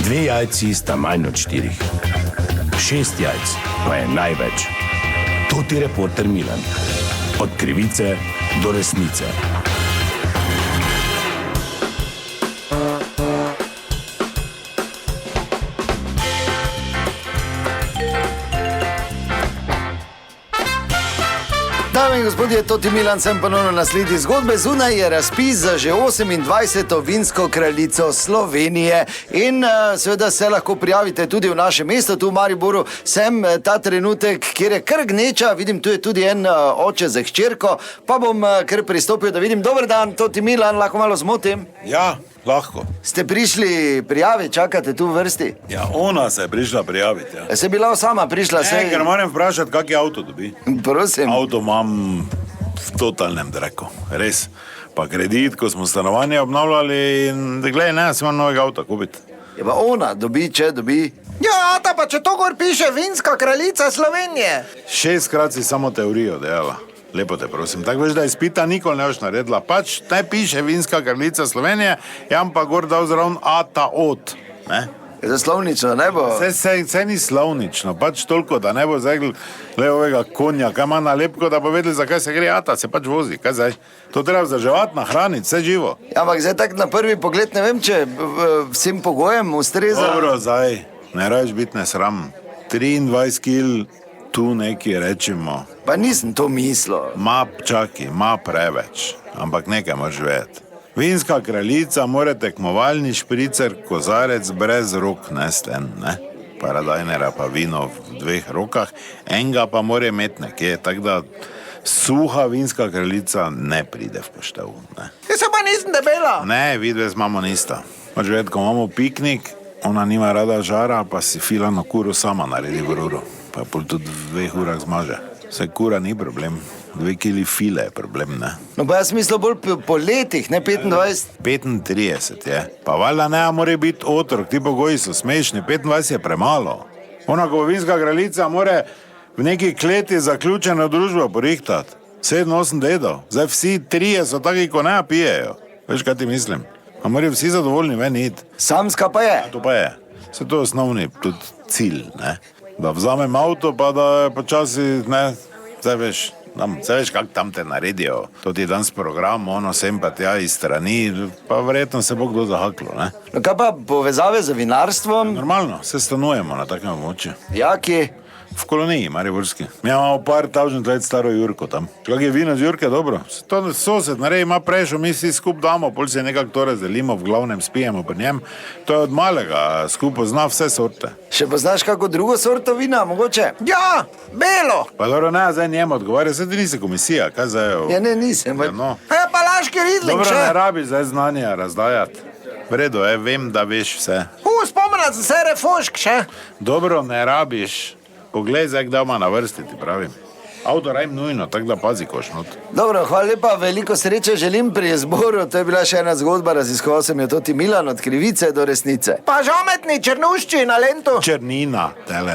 2 jajci sta manj od 4. 6 jajc pa je največ. To ti reporter Milan. Od krivice do resnice. Dame in gospodje, Toti Milan, sem ponovno na sledi zgodbe. Zunaj je razpis za že 28. vinsko kraljico Slovenije in seveda se lahko prijavite tudi v našem mestu, tu v Mariboru. Sem ta trenutek, kjer je kar gneča, vidim, tu je tudi en oče za hčerko, pa bom kar pristopil, da vidim. Dober dan, Toti Milan, lahko malo zmotim? Ja, lahko. Ste prišli prijaviti, čakate tu v vrsti? Ja, ona se je prišla prijaviti. Ja. Se bila sama prišla? Ne, ker moram vprašati, kak je avto dobi. Prosim. Avto imam v totalnem dreku, res. Pa kredit, ko smo stanovanje obnavljali in gledaj, ne, sem imam novega avta kupiti. Je pa ona dobi, če dobi. Ja, ta pa če to gor piše vinska kraljica Slovenije. 6-krat si samo teorijo dejala. Lepo te prosim. Tako veš, da izpita nikoli ne boš naredila. Pač ne piše vinska kraljica Slovenije, jam pa gor dal zraven ata od. Ne? Za slovnično ne bo? Vse ni slovnično, pač toliko, da ne bo zdaj ovega konja, kaj ima nalepko, da bo vedeli, zakaj se gre ata, se pač vozi, kaj zdaj? To treba vzdrževati, nahraniti, vse živo. Ja, ampak zdaj tak na prvi pogled ne vem, če vsem pogojem ustreza. Dobro, zdaj, ne rabiš biti nesram. 23 kil, tu nekaj rečemo. Pa nisem to mislil. Ma preveč, ampak nekaj moraš vedeti. Vinska kraljica mora tekmovalni špricer, kozarec brez rok nesten, ne? Paradajnera pa vino v 2 rokah, enega pa mora imeti nekje, tako da suha vinska kraljica ne pride v poštev, ne? Jaz se pa nisem debela. Ne, vidve z mamo nista. Moraš vedeti, ko imamo piknik, ona nima rada žara, pa si filano kuro sama naredi v ruro, pa pol tudi v 2 urah zmaže. Se kura ni problem. 2 kili file je problem, ne? No pa jaz mislil bolj po letih, ne 25? 35 je. Pa valjda ne more biti otrok, ti pogoji so smešni, 25 je premalo. Ona, ko bo vinska kraljica, more v neki kleti zaključeno družbo porihtati. 7-8 dedov. Zdaj vsi 3 so taki, ko ne pijejo. Veš, kaj ti mislim? A morajo vsi zadovoljni ven iti. Samska pa je. Ja, to pa je. Se to je osnovni tudi cilj, ne? Da vzamem avto, pa da je počasi, ne, zdaj veš, kak tam te naredijo. To ti je danes program, ono sem pa tja iz strani, pa verjetno se bo kdo zahaklo, ne? No kaj pa povezave z vinarstvom? Normalno, se stanujemo na takem območju. Jaki? V koloniji, mariborski. Mi imamo par tavžnih let staro Jurko tam. Kak je vino z Jurke, dobro. To sosed naredi, ima prejšo, mi si skup damo, pol se nekako to razdelimo, v glavnem spijemo pri njem. To je od malega, skup pozna vse sorte. Še poznaš kako drugo sorto vina, mogoče? Ja, belo. Pa dobro, ne, zdaj njemu odgovarja, zdaj ti nisi komisija, kaj zdaj? Ja, ne, nisem. No. Ja, pa laški ridling dobro, še. ne rabi zdaj znanja razdajati. V redu, vem, da veš vse. Spomnat se refošk še. Dobro, ne rabiš. Poglej zdaj, kdaj ima na vrsti, ti pravim. Avto rajm nujno, tako da pazi, koš not. Dobro, hvala lepa, veliko sreče želim pri izboru. To je bila še ena zgodba, raziskoval sem jo Toti Milan, od krivice do resnice. Pa žametni črnušči na lentu. Črnina, tele.